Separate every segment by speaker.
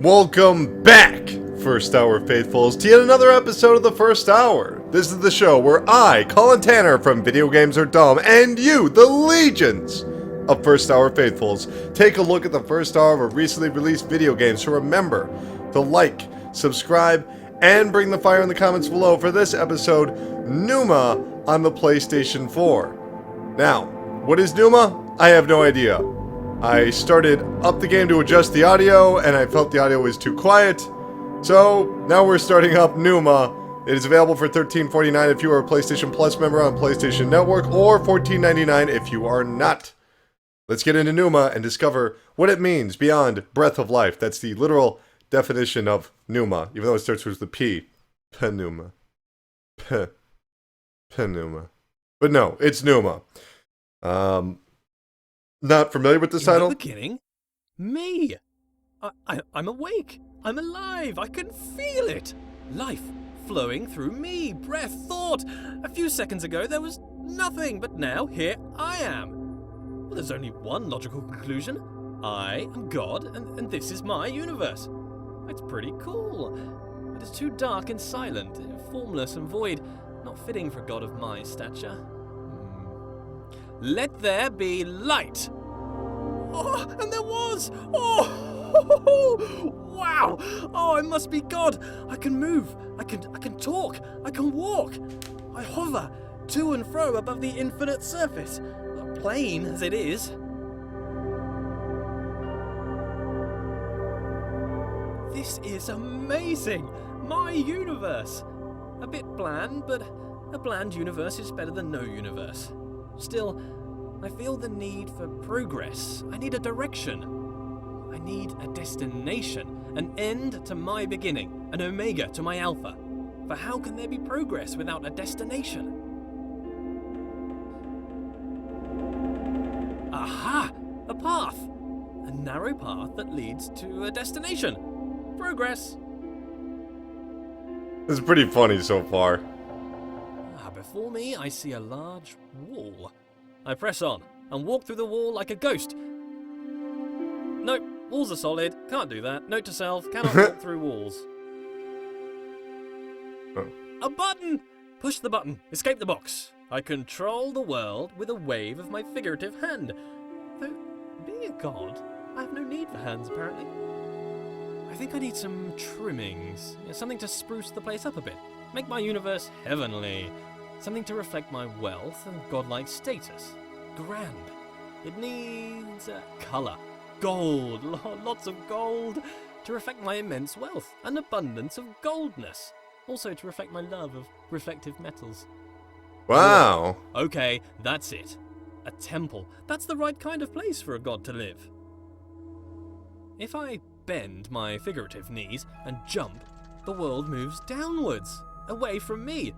Speaker 1: Welcome back, First Hour Faithfuls, to yet another episode of the First Hour. This is the show where I, Colin Tanner from Video Games Are Dumb, and you, the legions of First Hour Faithfuls, take a look at the first hour of recently released video games. So remember to like, subscribe, and bring the fire in the comments below for this episode, Pneuma on the PlayStation 4. Now, what is Pneuma? I have no idea. I started up the game to adjust the audio, and I felt the audio was too quiet. So, now we're starting up Pneuma. It is available for $13.49 if you are a PlayStation Plus member on PlayStation Network, or $14.99 if you are not. Let's get into Pneuma and discover what it means beyond Breath of Life. That's the literal definition of Pneuma, even though it starts with the P. Pneuma. Pneuma. But no, it's Pneuma. Not familiar with this title?
Speaker 2: At the beginning? Me! I'm awake! I'm alive! I can feel it! Life flowing through me! Breath, thought! A few seconds ago there was nothing, but now here I am! Well, there's only one logical conclusion. I am God, and this is my universe. It's pretty cool. But it's too dark and silent, formless and void, not fitting for a god of my stature. Let there be light! Oh, and there was! Oh! Wow! Oh, I must be God! I can move, I can talk, I can walk! I hover to and fro above the infinite surface, plain as it is. This is amazing! My universe! A bit bland, but a bland universe is better than no universe. Still, I feel the need for progress. I need a direction. I need a destination, an end to my beginning, an omega to my alpha. For how can there be progress without a destination? Aha! A path! A narrow path that leads to a destination. Progress!
Speaker 1: This is pretty funny so far.
Speaker 2: Before me, I see a large wall. I press on and walk through the wall like a ghost. Nope, walls are solid. Can't do that. Note to self, cannot walk through walls.
Speaker 1: Oh.
Speaker 2: A button! Push the button. Escape the box. I control the world with a wave of my figurative hand. Though, being a god, I have no need for hands, apparently. I think I need some trimmings. Something to spruce the place up a bit. Make my universe heavenly. Something to reflect my wealth and godlike status. Grand. It needs colour. Gold. Lots of gold. To reflect my immense wealth. An abundance of goldness. Also to reflect my love of reflective metals.
Speaker 1: Wow.
Speaker 2: Okay, that's it. A temple. That's the right kind of place for a god to live. If I bend my figurative knees and jump, the world moves downwards. Away from me.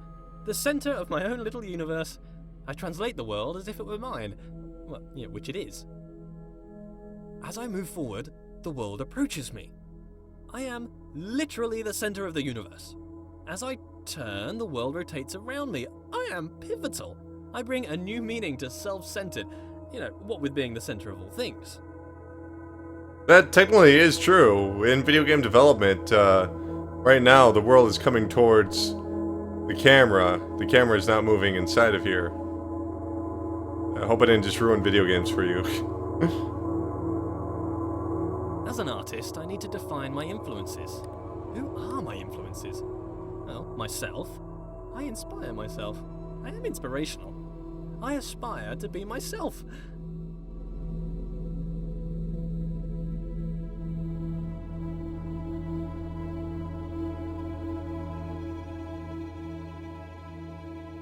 Speaker 2: The centre of my own little universe. I translate the world as if it were mine. Well, which it is. As I move forward, the world approaches me. I am literally the centre of the universe. As I turn, the world rotates around me. I am pivotal. I bring a new meaning to self-centered. What with being the centre of all things.
Speaker 1: That technically is true. In video game development, right now the world is coming towards the camera. The camera is not moving inside of here. I hope I didn't just ruin video games for you.
Speaker 2: As an artist, I need to define my influences. Who are my influences? Well, myself. I inspire myself. I am inspirational. I aspire to be myself.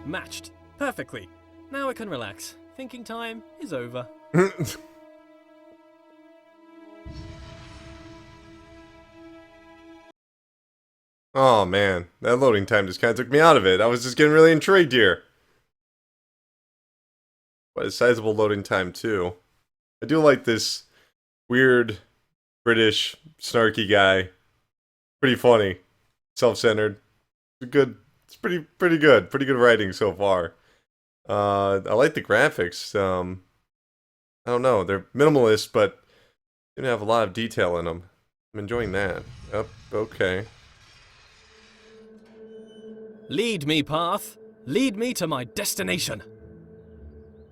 Speaker 2: Matched. Perfectly. Now I can relax. Thinking time is over.
Speaker 1: Oh man, that loading time just kind of took me out of it. I was just getting really intrigued here. But a sizable loading time too. I do like this weird British snarky guy. Pretty funny. Self-centered. It's pretty good. Pretty good writing so far. I like the graphics. I don't know, they're minimalist, but they have a lot of detail in them. I'm enjoying that. Yep, okay.
Speaker 2: Lead me, path. Lead me to my destination.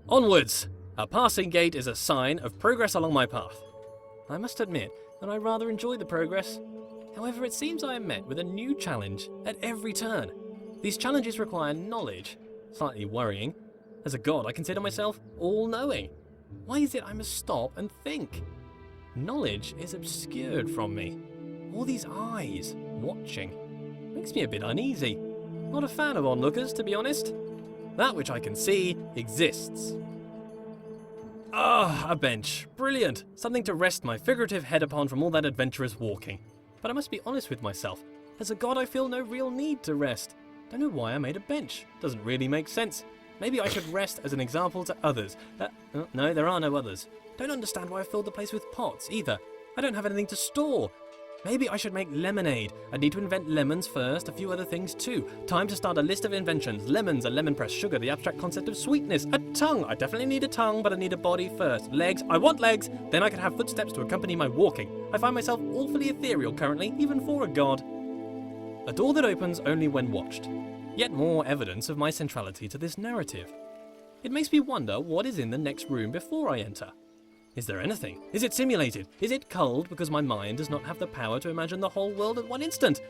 Speaker 2: Onwards! A passing gate is a sign of progress along my path. I must admit that I rather enjoy the progress. However, it seems I am met with a new challenge at every turn. These challenges require knowledge. Slightly worrying. As a god, I consider myself all-knowing. Why is it I must stop and think? Knowledge is obscured from me. All these eyes, watching, makes me a bit uneasy. Not a fan of onlookers, to be honest. That which I can see exists. Ah, a bench. Brilliant. Something to rest my figurative head upon from all that adventurous walking. But I must be honest with myself. As a god, I feel no real need to rest. Don't know why I made a bench. Doesn't really make sense. Maybe I should rest as an example to others. No, there are no others. Don't understand why I filled the place with pots, either. I don't have anything to store. Maybe I should make lemonade. I need to invent lemons first, a few other things too. Time to start a list of inventions. Lemons, a lemon press, sugar, the abstract concept of sweetness, a tongue. I definitely need a tongue, but I need a body first. Legs, I want legs. Then I could have footsteps to accompany my walking. I find myself awfully ethereal currently, even for a god. A door that opens only when watched. Yet more evidence of my centrality to this narrative. It makes me wonder what is in the next room before I enter. Is there anything? Is it simulated? Is it culled because my mind does not have the power to imagine the whole world at one instant?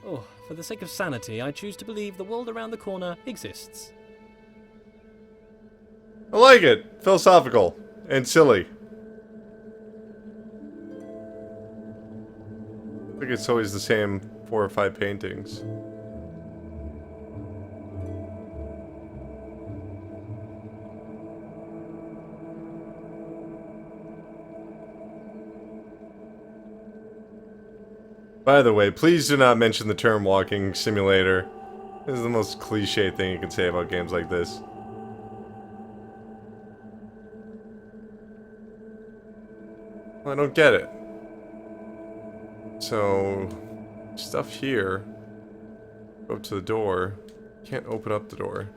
Speaker 2: Oh, for the sake of sanity, I choose to believe the world around the corner exists.
Speaker 1: I like it. Philosophical and silly. I think it's always the same 4 or 5 paintings. By the way, please do not mention the term walking simulator. This is the most cliche thing you can say about games like this. Well, I don't get it. So, stuff here. Go up to the door. Can't open up the door.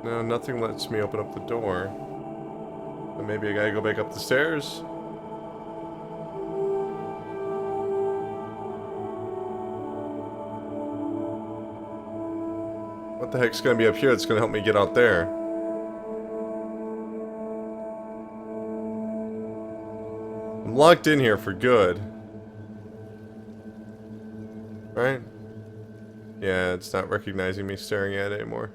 Speaker 1: No, nothing lets me open up the door. Then maybe I gotta go back up the stairs? What the heck's gonna be up here that's gonna help me get out there? I'm locked in here for good. Right? Yeah, it's not recognizing me staring at it anymore.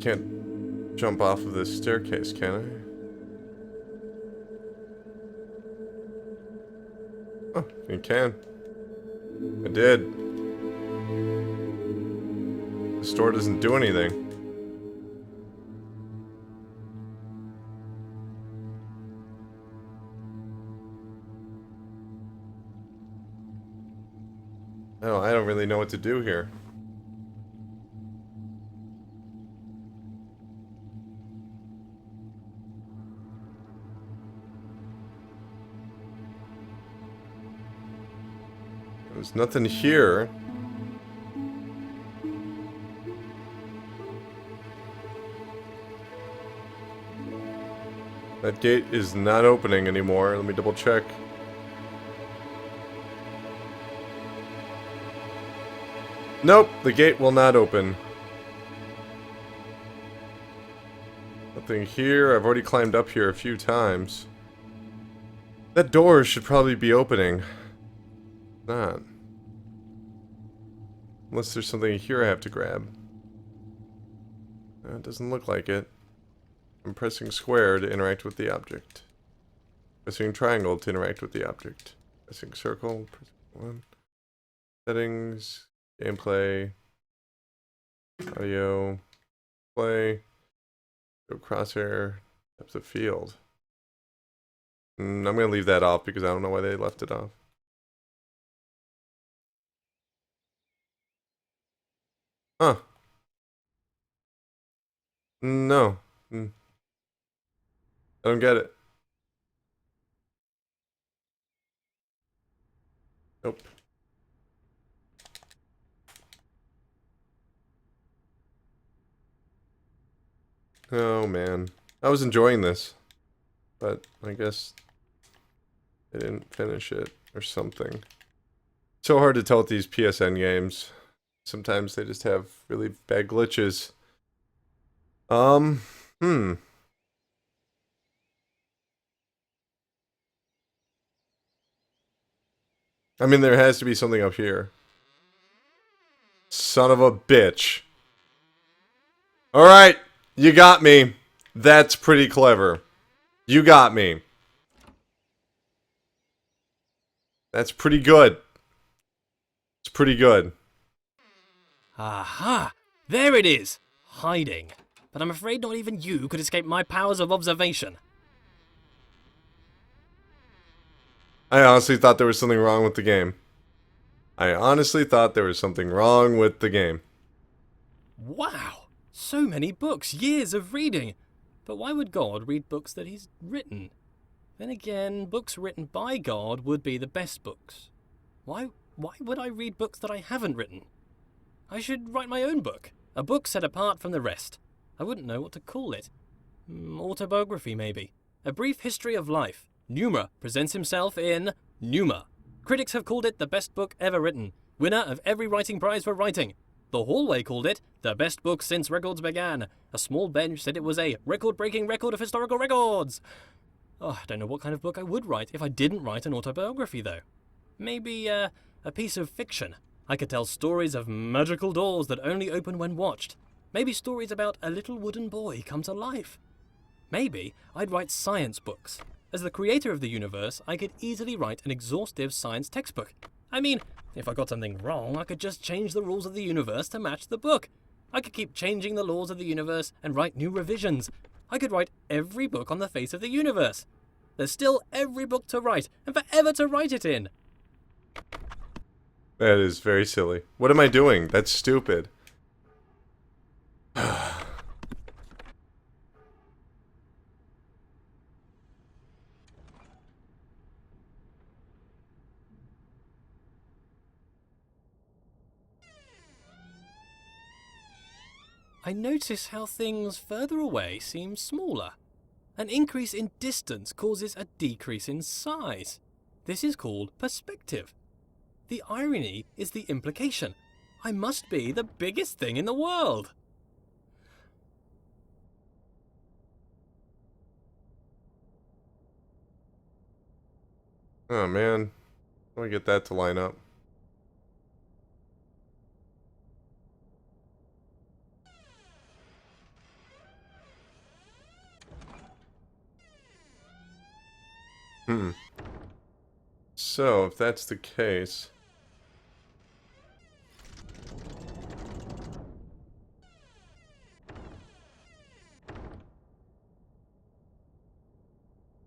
Speaker 1: Can't jump off of this staircase, can I? Oh, you can. I did. The store doesn't do anything. No, I don't really know what to do here. There's nothing here. That gate is not opening anymore. Let me double check. Nope, the gate will not open. Nothing here. I've already climbed up here a few times. That door should probably be opening. Not. Unless there's something here I have to grab. It doesn't look like it. I'm pressing square to interact with the object. Pressing triangle to interact with the object. Pressing circle. Pressing 1. Settings. Gameplay. Audio. Play. Go crosshair. Depth of field. I'm going to leave that off because I don't know why they left it off. Huh. No. I don't get it. Nope. Oh, man. I was enjoying this. But I guess I didn't finish it or something. So hard to tell with these PSN games. Sometimes they just have really bad glitches. Hmm. I mean, there has to be something up here. Son of a bitch. Alright, you got me. That's pretty clever. You got me. That's pretty good. It's pretty good.
Speaker 2: Aha! There it is! Hiding. But I'm afraid not even you could escape my powers of observation.
Speaker 1: I honestly thought there was something wrong with the game. I honestly thought there was something wrong with the game.
Speaker 2: Wow! So many books, years of reading. But why would God read books that he's written? Then again, books written by God would be the best books. Why would I read books that I haven't written? I should write my own book. A book set apart from the rest. I wouldn't know what to call it. Autobiography, maybe. A brief history of life. Pneuma presents himself in Pneuma. Critics have called it the best book ever written. Winner of every writing prize for writing. The Hallway called it the best book since records began. A small bench said it was a record-breaking record of historical records. Oh, I don't know what kind of book I would write if I didn't write an autobiography, though. Maybe a piece of fiction. I could tell stories of magical doors that only open when watched. Maybe stories about a little wooden boy come to life. Maybe I'd write science books. As the creator of the universe, I could easily write an exhaustive science textbook. I mean, if I got something wrong, I could just change the rules of the universe to match the book. I could keep changing the laws of the universe and write new revisions. I could write every book on the face of the universe. There's still every book to write, and forever to write it in.
Speaker 1: That is very silly. What am I doing? That's stupid.
Speaker 2: I notice how things further away seem smaller. An increase in distance causes a decrease in size. This is called perspective. The irony is the implication. I must be the biggest thing in the world.
Speaker 1: Oh man. Let me get that to line up. So, if that's the case...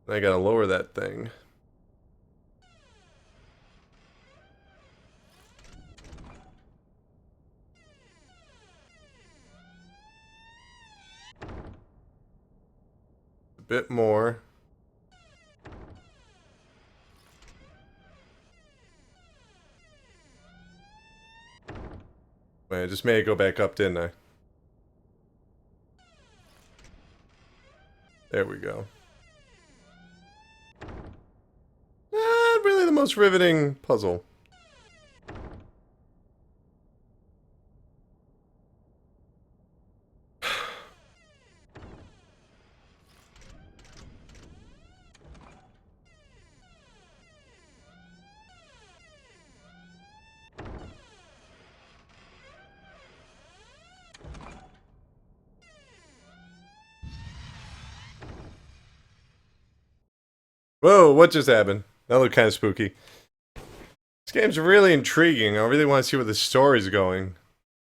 Speaker 1: I gotta lower that thing. A bit more. Wait, I just made it go back up, didn't I? There we go. Not really the most riveting puzzle. Whoa, what just happened? That looked kind of spooky. This game's really intriguing. I really want to see where the story's going.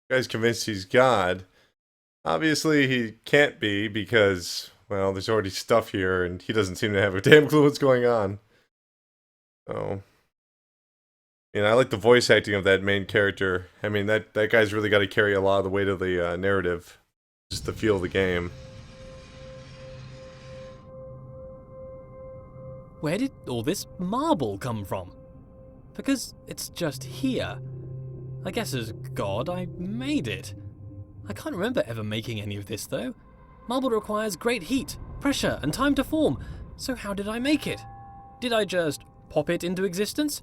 Speaker 1: The guy's convinced he's God. Obviously, he can't be because, well, there's already stuff here and he doesn't seem to have a damn clue what's going on. So, I like the voice acting of that main character. I mean, that guy's really got to carry a lot of the weight of the narrative. Just the feel of the game.
Speaker 2: Where did all this marble come from? Because it's just here. I guess as God, I made it. I can't remember ever making any of this, though. Marble requires great heat, pressure, and time to form, so how did I make it? Did I just pop it into existence?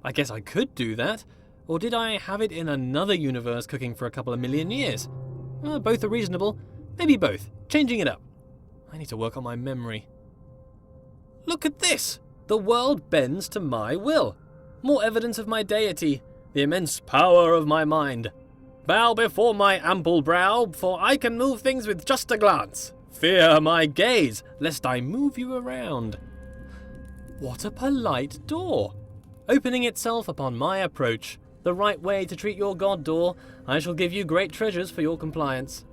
Speaker 2: I guess I could do that. Or did I have it in another universe cooking for a couple of million years? Both are reasonable. Maybe both. Changing it up. I need to work on my memory. Look at this! The world bends to my will. More evidence of my deity, the immense power of my mind. Bow before my ample brow, for I can move things with just a glance. Fear my gaze, lest I move you around. What a polite door! Opening itself upon my approach. The right way to treat your god, door. I shall give you great treasures for your compliance.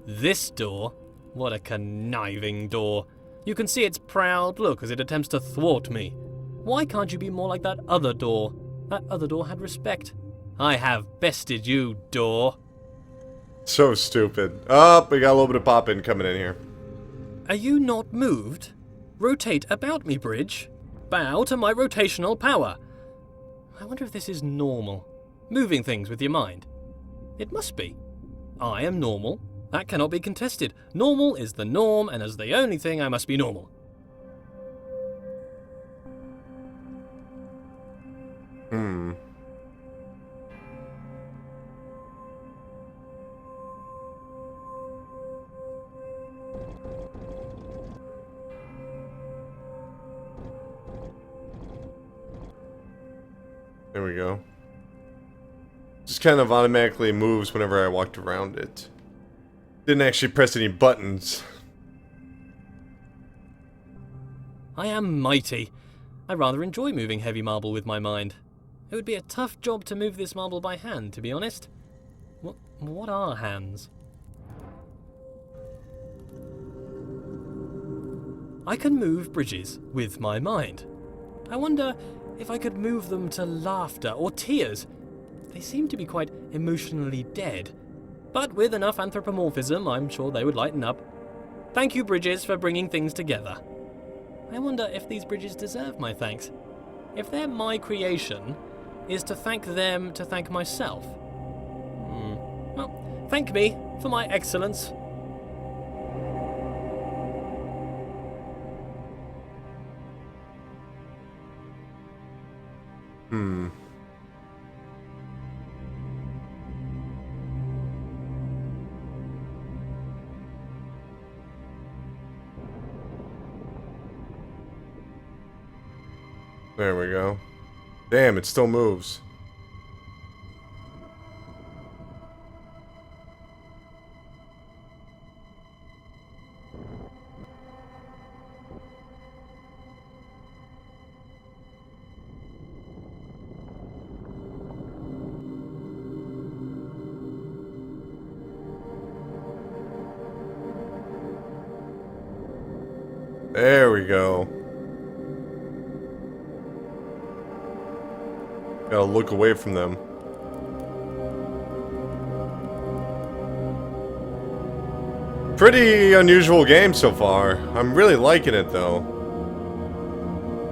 Speaker 2: This door? What a conniving door. You can see its proud look as it attempts to thwart me. Why can't you be more like that other door? That other door had respect. I have bested you, door.
Speaker 1: So stupid. Oh, we got a little bit of pop-in coming in here.
Speaker 2: Are you not moved? Rotate about me, bridge. Bow to my rotational power. I wonder if this is normal. Moving things with your mind. It must be. I am normal. That cannot be contested. Normal is the norm, and as the only thing, I must be normal.
Speaker 1: There we go. Just kind of automatically moves whenever I walked around it. Didn't actually press any buttons.
Speaker 2: I am mighty. I rather enjoy moving heavy marble with my mind. It would be a tough job to move this marble by hand, to be honest. What are hands? I can move bridges with my mind. I wonder if I could move them to laughter or tears. They seem to be quite emotionally dead. But with enough anthropomorphism, I'm sure they would lighten up. Thank you, bridges, for bringing things together. I wonder if these bridges deserve my thanks. If they're my creation, is to thank them to thank myself? Well, thank me for my excellence.
Speaker 1: There we go. Damn, it still moves. There we go. Gotta look away from them. Pretty unusual game so far. I'm really liking it though.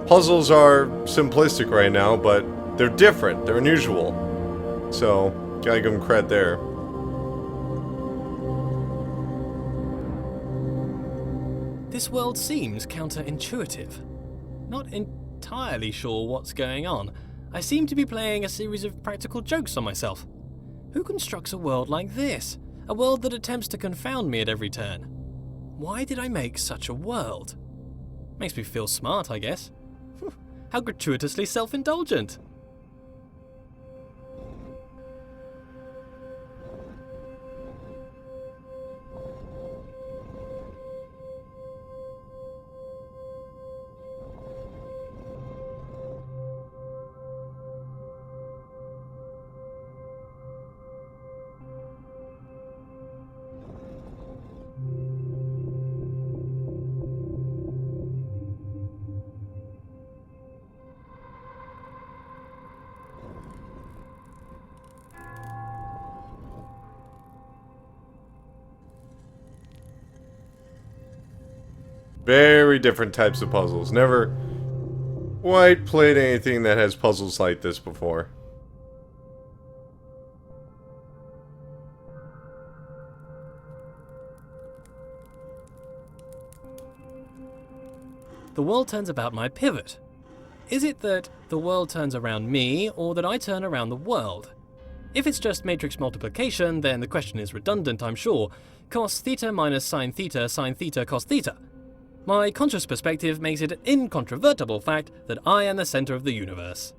Speaker 1: Puzzles are simplistic right now, but they're different. They're unusual. So, gotta give them credit there.
Speaker 2: This world seems counterintuitive. Not entirely sure what's going on. I seem to be playing a series of practical jokes on myself. Who constructs a world like this? A world that attempts to confound me at every turn. Why did I make such a world? Makes me feel smart, I guess. How gratuitously self-indulgent.
Speaker 1: Very different types of puzzles. Never quite played anything that has puzzles like this before.
Speaker 2: the world turns about my pivot. Is it that the world turns around me, or that I turn around the world? If it's just matrix multiplication, then the question is redundant, I'm sure. Cos theta minus sine theta cos theta. My conscious perspective makes it an incontrovertible fact that I am the center of the universe.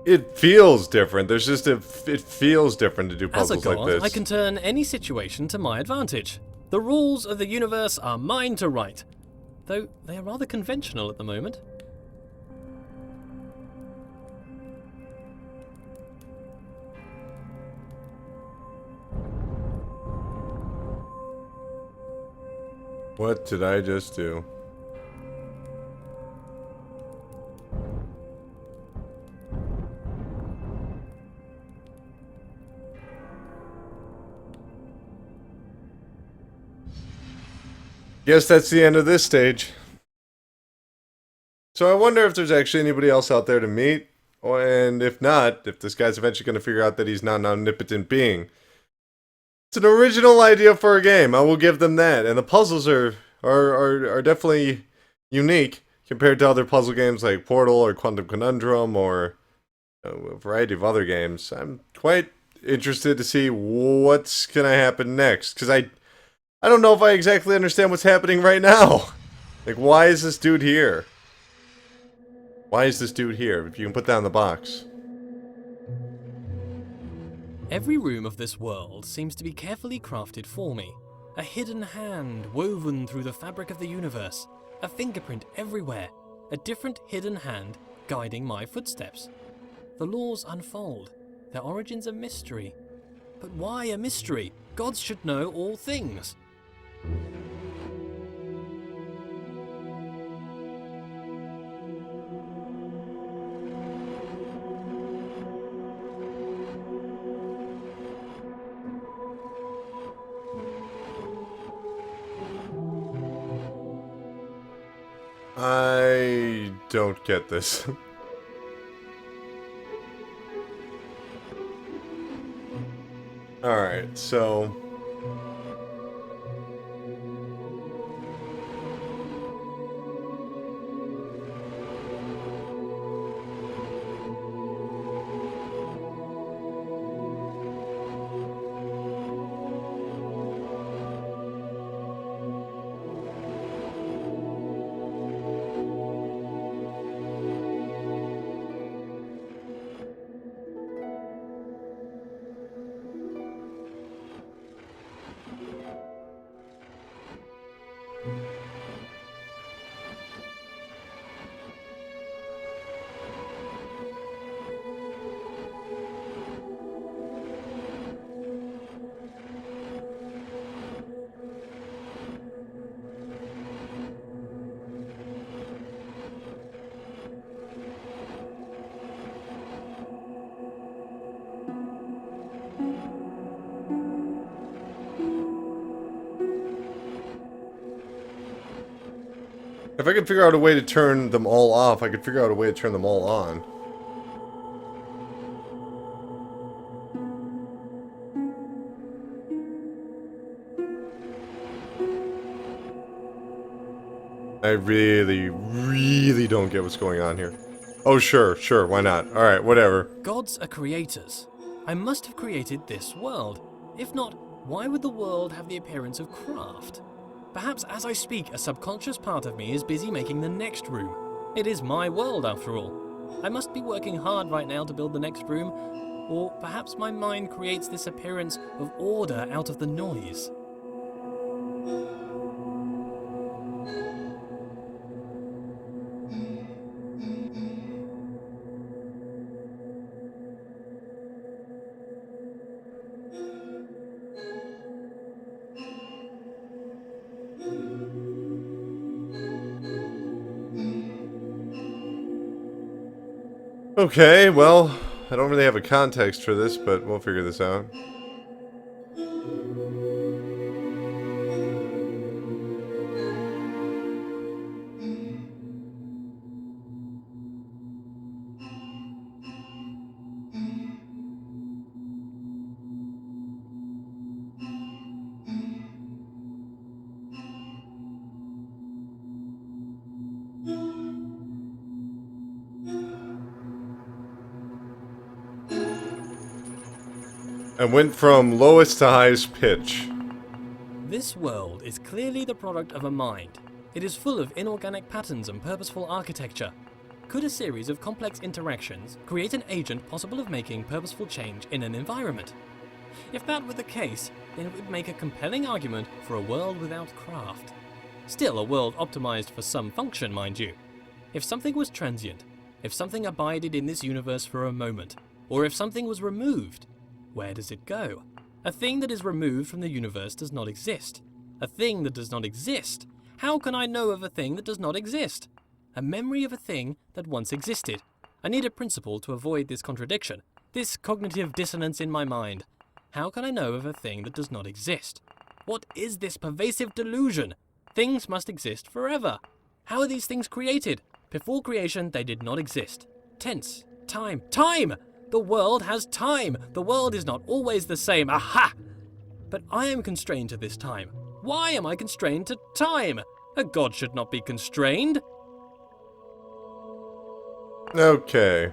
Speaker 1: It feels different. There's just it feels different to do
Speaker 2: As a
Speaker 1: puzzles like
Speaker 2: god,
Speaker 1: this.
Speaker 2: I can turn any situation to my advantage. The rules of the universe are mine to write, though they are rather conventional at the moment.
Speaker 1: What did I just do? Guess that's the end of this stage. So I wonder if there's actually anybody else out there to meet, and if not, if this guy's eventually going to figure out that he's not an omnipotent being. It's an original idea for a game, I will give them that, and the puzzles are definitely unique compared to other puzzle games like Portal or Quantum Conundrum or a variety of other games. I'm quite interested to see what's going to happen next, because I don't know if I exactly understand what's happening right now. Like, why is this dude here? Why is this dude here? If you can put that in the box.
Speaker 2: Every room of this world seems to be carefully crafted for me. A hidden hand woven through the fabric of the universe. A fingerprint everywhere. A different hidden hand guiding my footsteps. The laws unfold. Their origins a mystery. But why a mystery? Gods should know all things.
Speaker 1: I don't get this. Alright, so... If I could figure out a way to turn them all off, I could figure out a way to turn them all on. I really, really don't get what's going on here. Oh, sure, why not? Alright, whatever.
Speaker 2: Gods are creators. I must have created this world. If not, why would the world have the appearance of craft? Perhaps as I speak, a subconscious part of me is busy making the next room. It is my world, after all. I must be working hard right now to build the next room, or perhaps my mind creates this appearance of order out of the noise.
Speaker 1: Okay, well, I don't really have a context for this, but we'll figure this out. And went from lowest to highest pitch.
Speaker 2: This world is clearly the product of a mind. It is full of inorganic patterns and purposeful architecture. Could a series of complex interactions create an agent possible of making purposeful change in an environment? If that were the case, then it would make a compelling argument for a world without craft. Still a world optimized for some function, mind you. If something was transient, if something abided in this universe for a moment, or if something was removed, where does it go? A thing that is removed from the universe does not exist. A thing that does not exist? How can I know of a thing that does not exist? A memory of a thing that once existed. I need a principle to avoid this contradiction, this cognitive dissonance in my mind. How can I know of a thing that does not exist? What is this pervasive delusion? Things must exist forever. How are these things created? Before creation, they did not exist. Tense. Time. Time! The world has time! The world is not always the same. Aha! But I am constrained to this time. Why am I constrained to time? A god should not be constrained.
Speaker 1: Okay.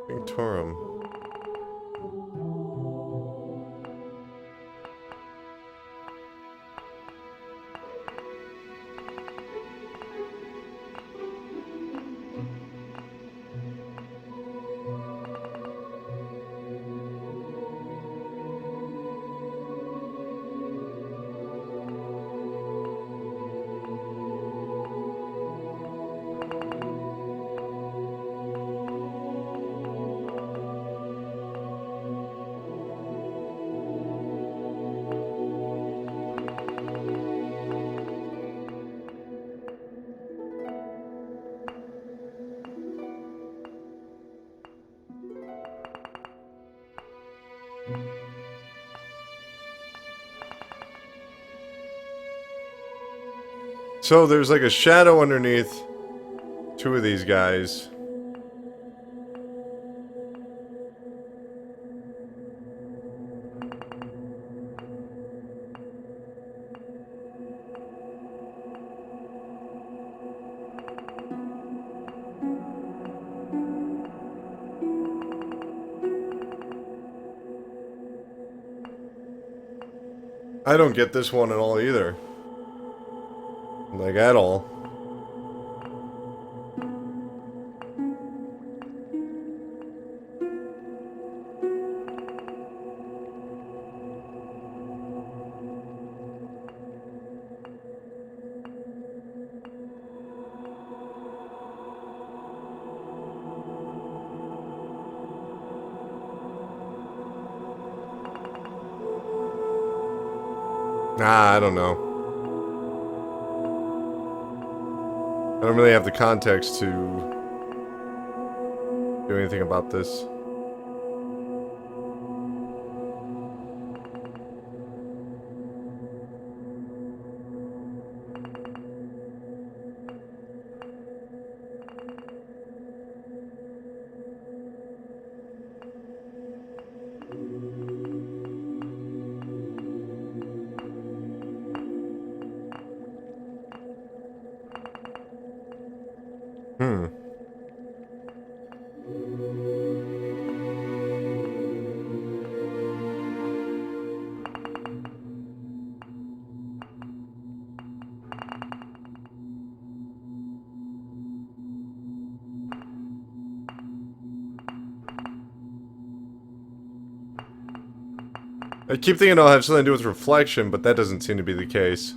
Speaker 1: Victorum. So there's like a shadow underneath two of these guys. I don't get this one at all either. Like, at all. Nah, I don't know. I don't really have the context to do anything about this. I keep thinking it'll have something to do with reflection, but that doesn't seem to be the case.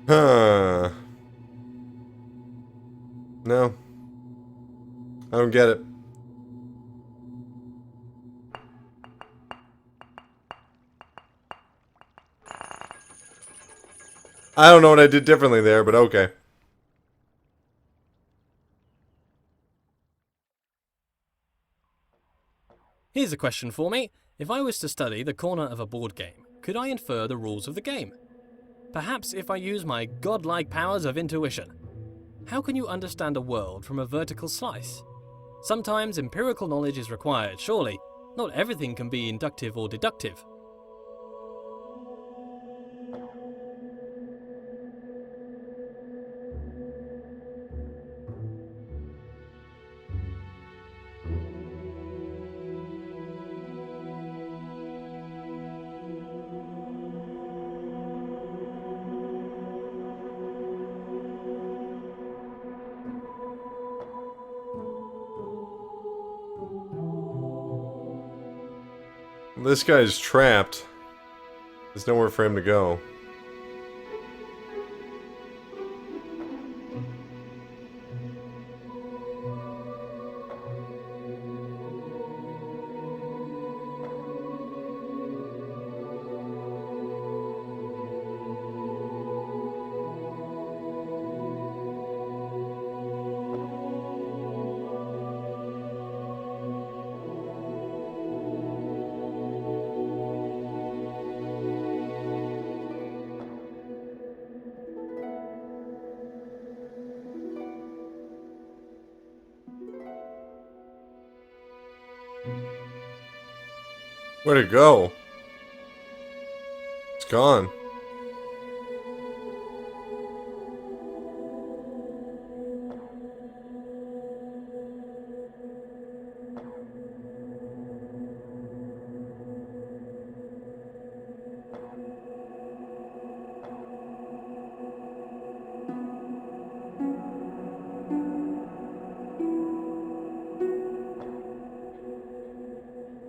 Speaker 1: Huh. No. I don't get it. I don't know what I did differently there, but okay.
Speaker 2: Here's a question for me. If I was to study the corner of a board game, could I infer the rules of the game? Perhaps if I use my godlike powers of intuition. How can you understand a world from a vertical slice? Sometimes empirical knowledge is required, surely. Not everything can be inductive or deductive.
Speaker 1: This guy's trapped. There's nowhere for him to go. Where'd it go? It's gone.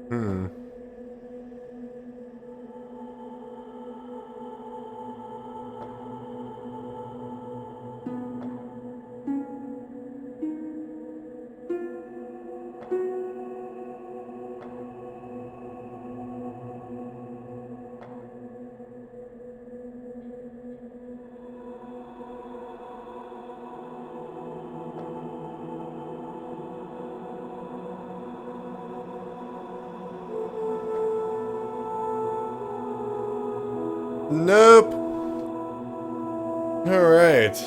Speaker 1: Hmm. Nope. Alright.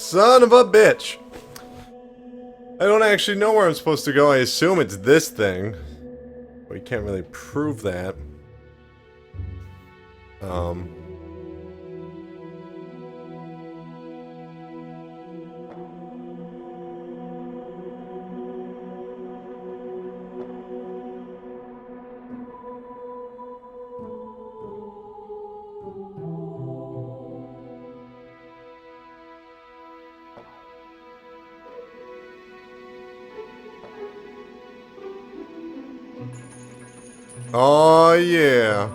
Speaker 1: Son of a bitch! I don't actually know where I'm supposed to go. I assume it's this thing. We can't really prove that. Oh, yeah.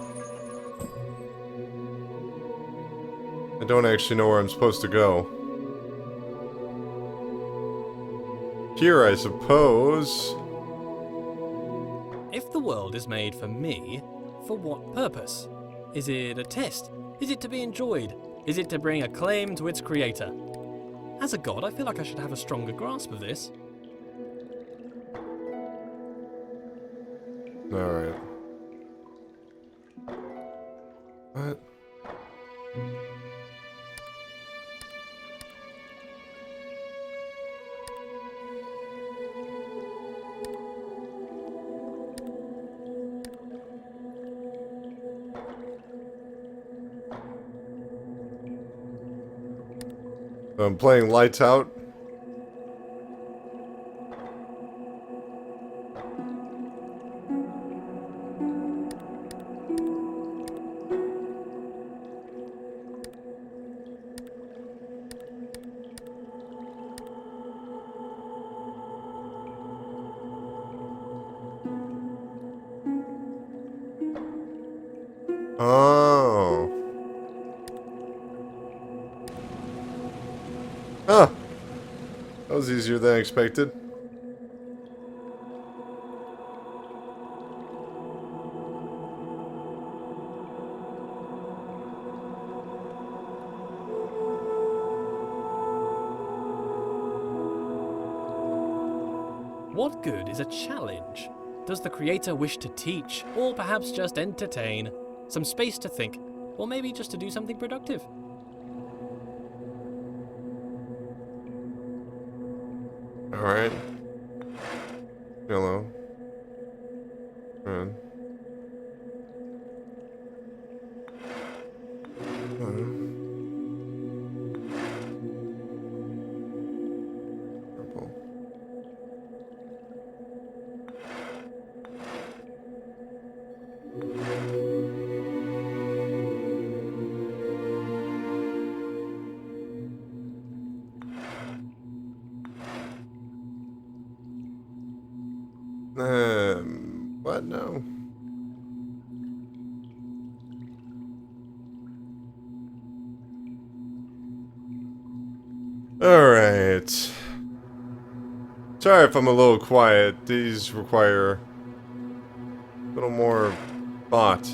Speaker 1: I don't actually know where I'm supposed to go. Here, I suppose.
Speaker 2: If the world is made for me, for what purpose? Is it a test? Is it to be enjoyed? Is it to bring acclaim to its creator? As a god, I feel like I should have a stronger grasp of this.
Speaker 1: Alright. What? I'm playing Lights Out. Oh. Huh. That was easier than expected.
Speaker 2: What good is a challenge? Does the creator wish to teach, or perhaps just entertain? Some space to think, or maybe just to do something productive?
Speaker 1: Alright. Yellow. Red. Purple. What? No. Alright. Sorry if I'm a little quiet. These require a little more thought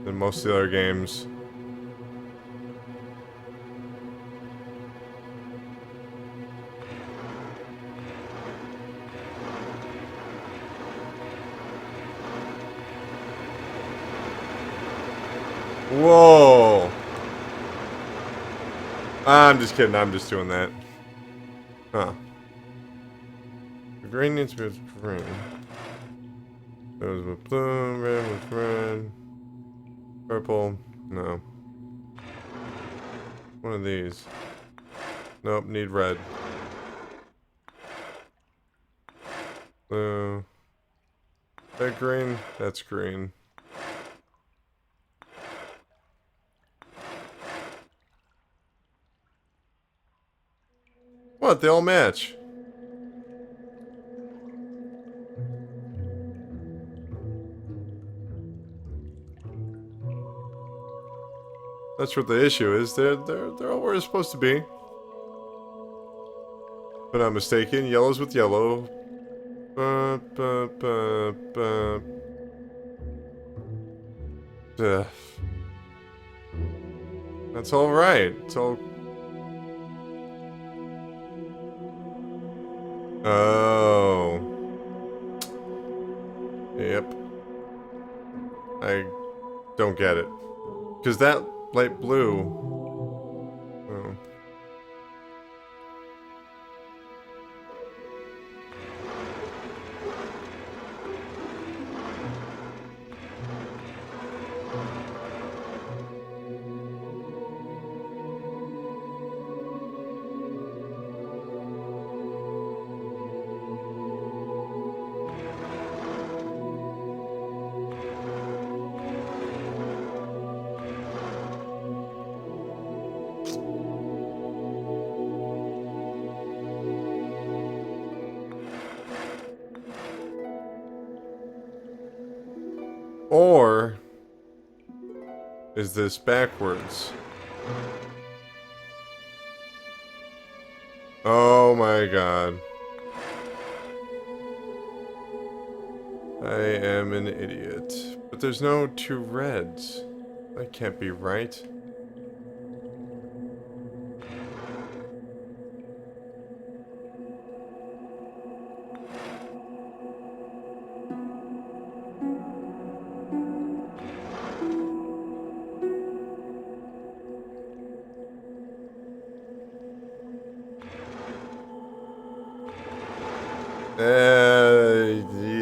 Speaker 1: than most of the other games. Whoa! I'm just kidding, I'm just doing that. Huh. The green needs to be with green. Those with blue, red with red. Purple, no. One of these. Nope, need red. Blue. That green? That's green. What? They all match. That's what the issue is. They're all where they're supposed to be. If I'm not mistaken, yellow's with yellow. Ugh. That's all right. It's all. Oh. Yep. I don't get it. Because that light blue. Oh. Or is this backwards? Oh my god. I am an idiot. But there's no two reds. That can't be right.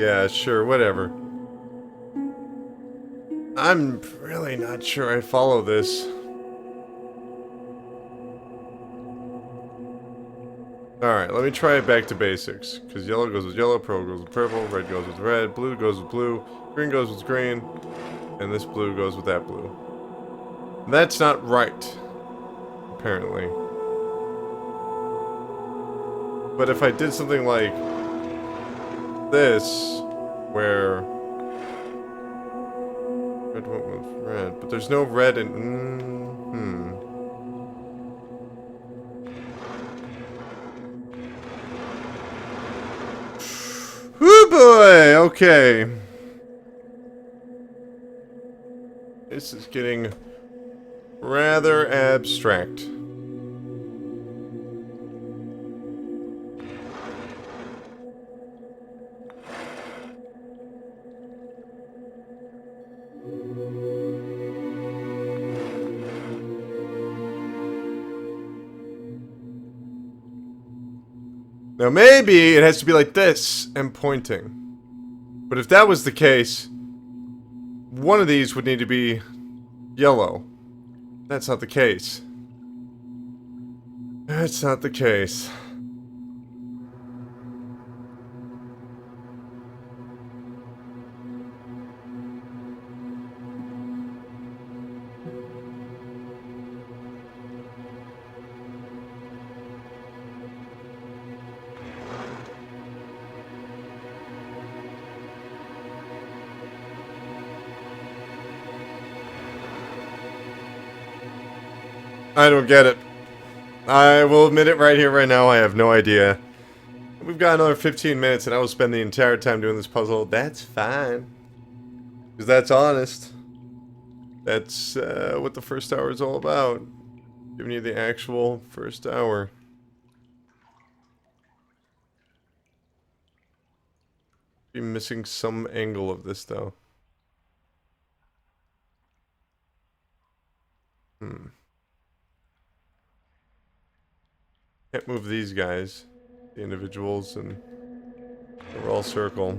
Speaker 1: Yeah, sure, whatever. I'm really not sure I follow this. Alright, let me try it back to basics. Because yellow goes with yellow, purple goes with purple, red goes with red, blue goes with blue, green goes with green, and this blue goes with that blue. That's not right, apparently. But if I did something like this, where red went with red, but there's no red in... Whoo boy! Okay. This is getting rather abstract. Now maybe it has to be like this and pointing. But if that was the case, one of these would need to be yellow. That's not the case. That's not the case. I don't get it. I will admit it right here, right now, I have no idea. We've got another 15 minutes and I will spend the entire time doing this puzzle. That's fine. Because that's honest. That's what the first hour is all about. Giving you the actual first hour. Be missing some angle of this though. Can't move these guys, the individuals, and they're all circle.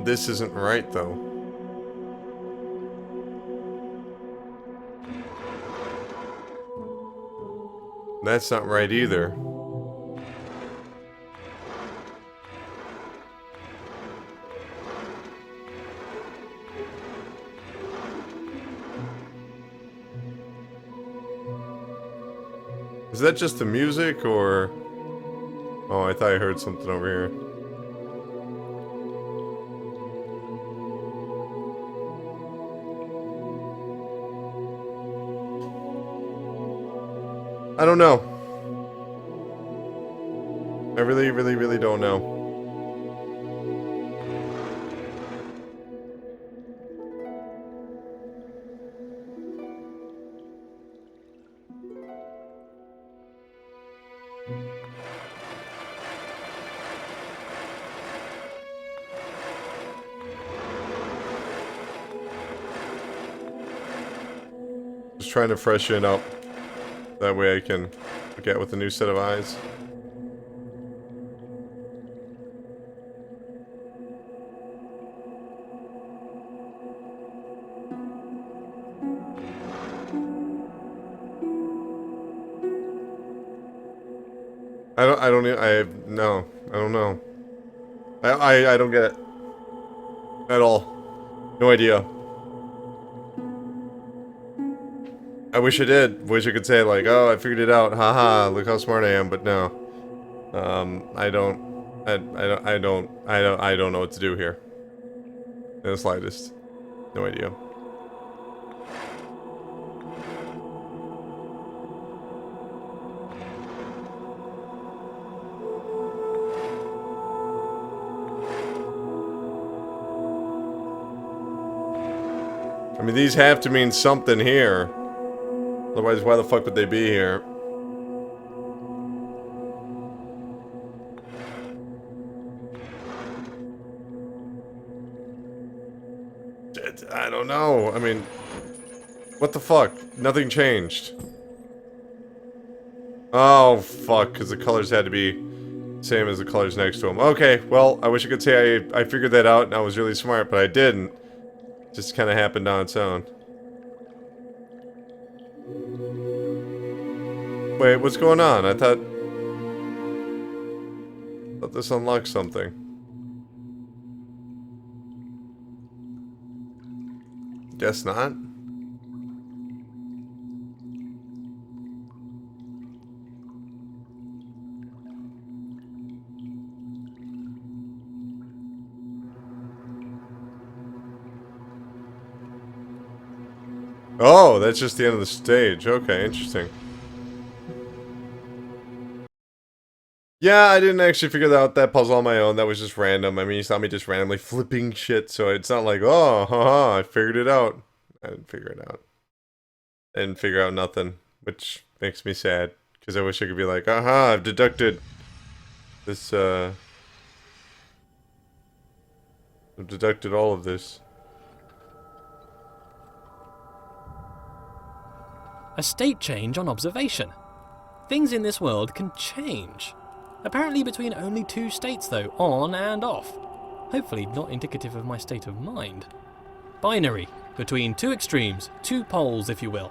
Speaker 1: This isn't right, though. That's not right either. Is that just the music, or... Oh, I thought I heard something over here. I don't know. I really, really, really don't know. Just trying to freshen up. That way I can look at with a new set of eyes. No, I don't know. I don't get it. At all. No idea. I wish I did. Wish I could say like, oh, I figured it out. Haha, look how smart I am, but no. I don't know what to do here. In the slightest. No idea. I mean, these have to mean something here. Otherwise, why the fuck would they be here? I don't know. I mean, what the fuck? Nothing changed. Oh, fuck, because the colors had to be same as the colors next to them. Okay, well, I wish I could say I figured that out and I was really smart, but I didn't. Just kind of happened on its own. Wait, what's going on? I thought this unlocked something. Guess not. Oh, that's just the end of the stage. Okay, interesting. Yeah, I didn't actually figure out that puzzle on my own. That was just random. I mean, you saw me just randomly flipping shit, so it's not like, oh, haha, I figured it out. I didn't figure it out. I didn't figure out nothing, which makes me sad, because I wish I could be like, aha, I've deducted this, I've deducted all of this.
Speaker 2: A state change on observation. Things in this world can change. Apparently between only 2 states though, on and off. Hopefully not indicative of my state of mind. Binary, between 2 extremes, 2 poles if you will.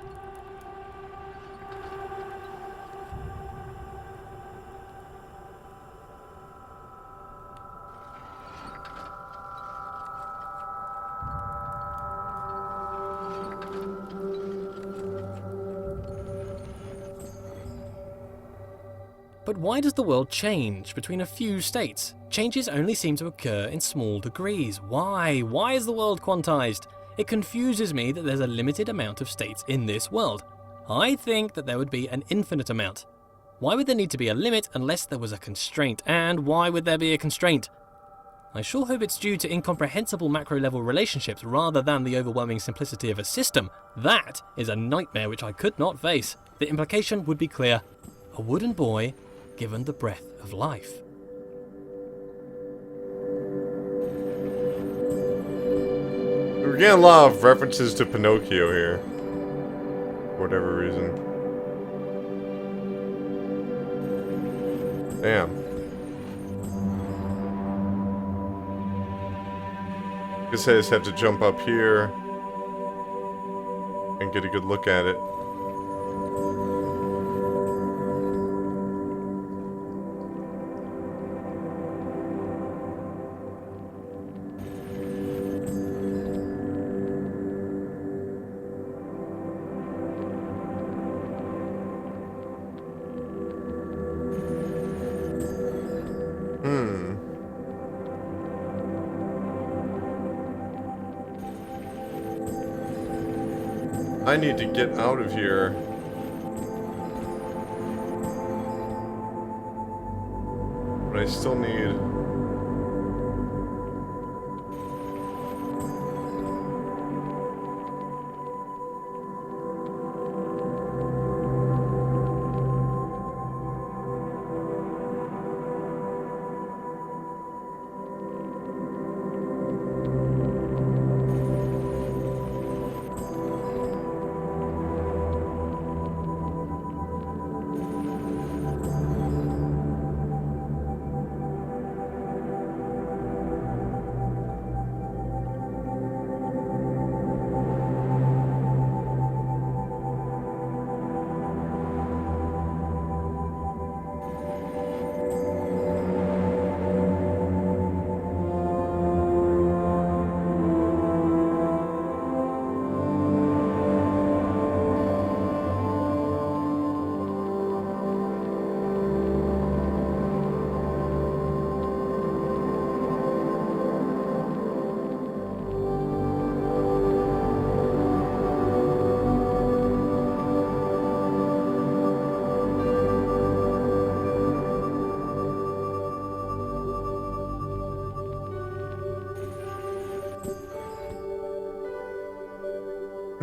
Speaker 2: But why does the world change between a few states? Changes only seem to occur in small degrees. Why? Why is the world quantized? It confuses me that there's a limited amount of states in this world. I think that there would be an infinite amount. Why would there need to be a limit unless there was a constraint? And why would there be a constraint? I sure hope it's due to incomprehensible macro-level relationships rather than the overwhelming simplicity of a system. That is a nightmare which I could not face. The implication would be clear. A wooden boy given the breath of life.
Speaker 1: We're getting a lot of references to Pinocchio here. For whatever reason. Damn. Guess I just have to jump up here and get a good look at it. I need to get out of here. But I still need...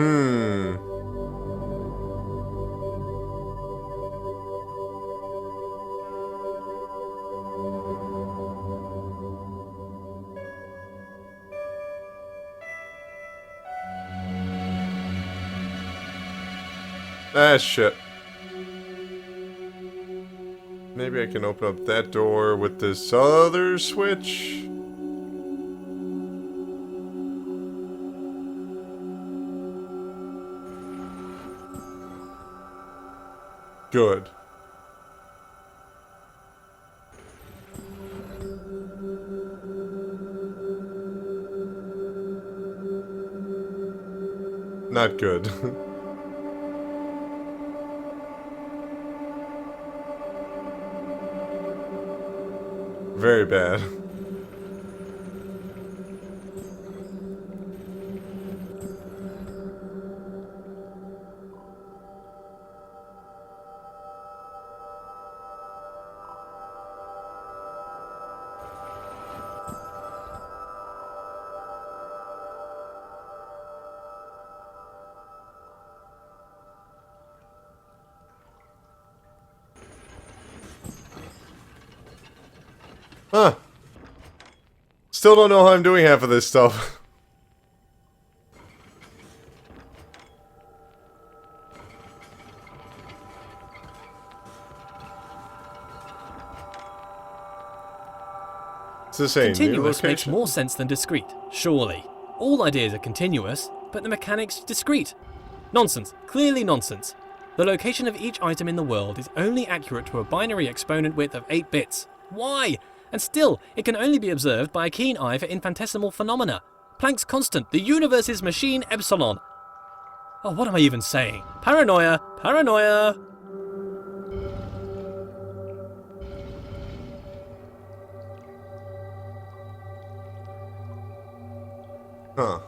Speaker 1: Hmm. Ah, shit. Maybe I can open up that door with this other switch. Good. Not good. Very bad. Huh. Still don't know how I'm doing half of this stuff. It's the same.
Speaker 2: Continuous makes more sense than discrete, surely. All ideas are continuous, but the mechanics discrete. Nonsense. Clearly nonsense. The location of each item in the world is only accurate to a binary exponent width of 8 bits. Why? And still, it can only be observed by a keen eye for infinitesimal phenomena. Planck's constant, the universe's machine epsilon. Oh, what am I even saying? Paranoia! Paranoia!
Speaker 1: Huh.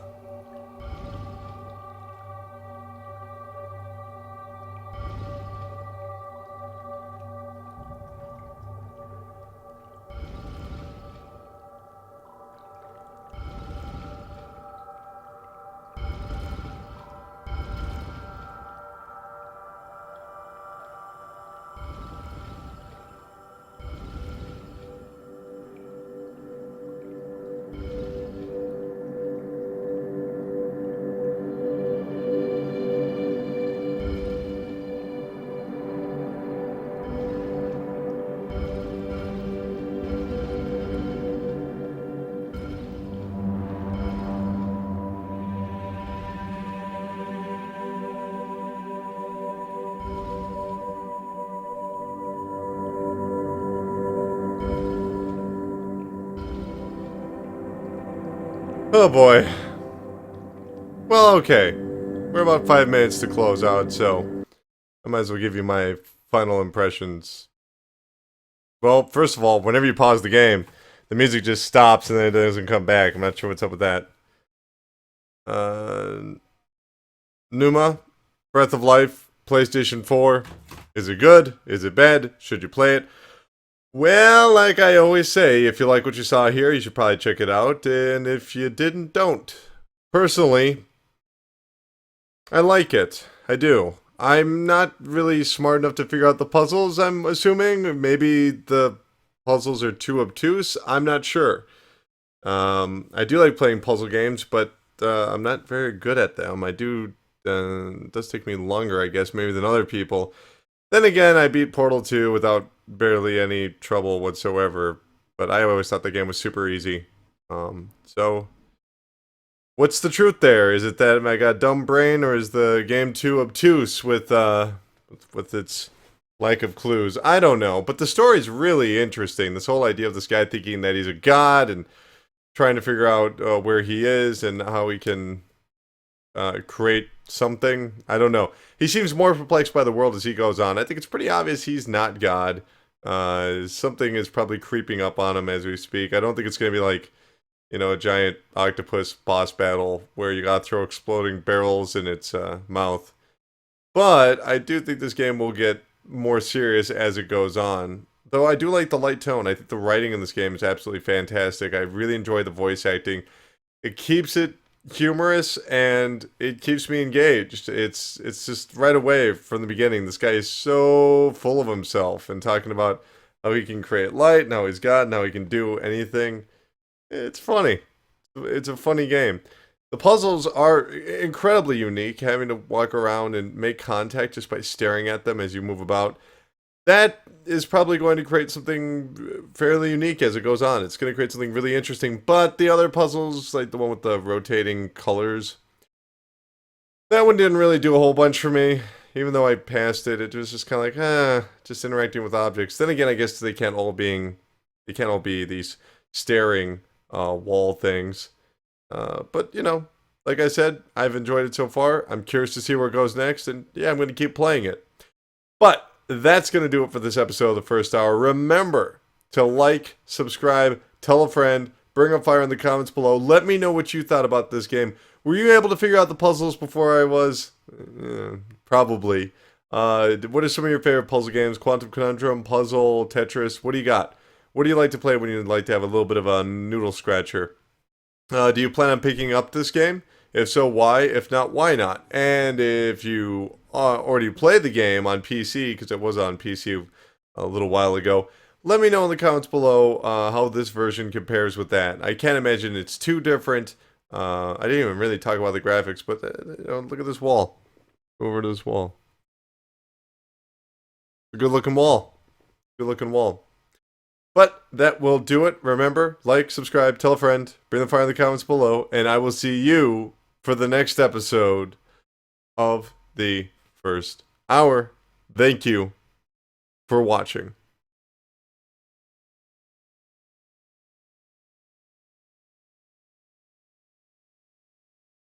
Speaker 1: Oh boy. Well, okay. We're about 5 minutes to close out, so I might as well give you my final impressions. Well, first of all, whenever you pause the game, the music just stops and then it doesn't come back. I'm not sure what's up with that. Pneuma, Breath of Life, PlayStation 4. Is it good? Is it bad? Should you play it? Well, like I always say, if you like what you saw here, you should probably check it out, and if you didn't, don't. Personally, I like it. I do. I'm not really smart enough to figure out the puzzles, I'm assuming. Maybe the puzzles are too obtuse. I'm not sure. I do like playing puzzle games, but I'm not very good at them. It does take me longer, I guess, maybe than other people. Then again, I beat Portal 2 without barely any trouble whatsoever, but I always thought the game was super easy. So, what's the truth there? Is it that I got a dumb brain, or is the game too obtuse with its lack of clues? I don't know, but the story's really interesting. This whole idea of this guy thinking that he's a god and trying to figure out where he is and how he can create something. I don't know. He seems more perplexed by the world as he goes on. I think it's pretty obvious he's not God. Something is probably creeping up on him as we speak. I don't think it's going to be like, a giant octopus boss battle where you gotta throw exploding barrels in its mouth. But I do think this game will get more serious as it goes on. Though I do like the light tone. I think the writing in this game is absolutely fantastic. I really enjoy the voice acting. It keeps it humorous and it keeps me engaged. It's just right away from the beginning. This guy is so full of himself and talking about how he can create light, and how he's God, and how he can do anything. It's funny. It's a funny game. The puzzles are incredibly unique, having to walk around and make contact just by staring at them as you move about. That is probably going to create something fairly unique as it goes on. It's going to create something really interesting, but the other puzzles, like the one with the rotating colors, that one didn't really do a whole bunch for me. Even though I passed it, it was just kind of like, just interacting with objects. Then again, I guess they can't all be these staring wall things. But, you know, like I said, I've enjoyed it so far. I'm curious to see where it goes next, and yeah, I'm going to keep playing it. But that's going to do it for this episode of the first hour. Remember to like, subscribe, tell a friend, bring up fire in the comments below. Let me know what you thought about this game. Were you able to figure out the puzzles before I was? Probably. What are some of your favorite puzzle games? Quantum Conundrum, Puzzle, Tetris? What do you got? What do you like to play when you'd like to have a little bit of a noodle scratcher? Do you plan on picking up this game? If so, why? If not, why not? And if you already played the game on PC, because it was on PC a little while ago, let me know in the comments below how this version compares with that. I can't imagine it's too different. I didn't even really talk about the graphics, but look at this wall. Go over to this wall. A good looking wall. Good looking wall. But that will do it. Remember, like, subscribe, tell a friend, bring the fire in the comments below, and I will see you for the next episode of the first hour. Thank you for watching.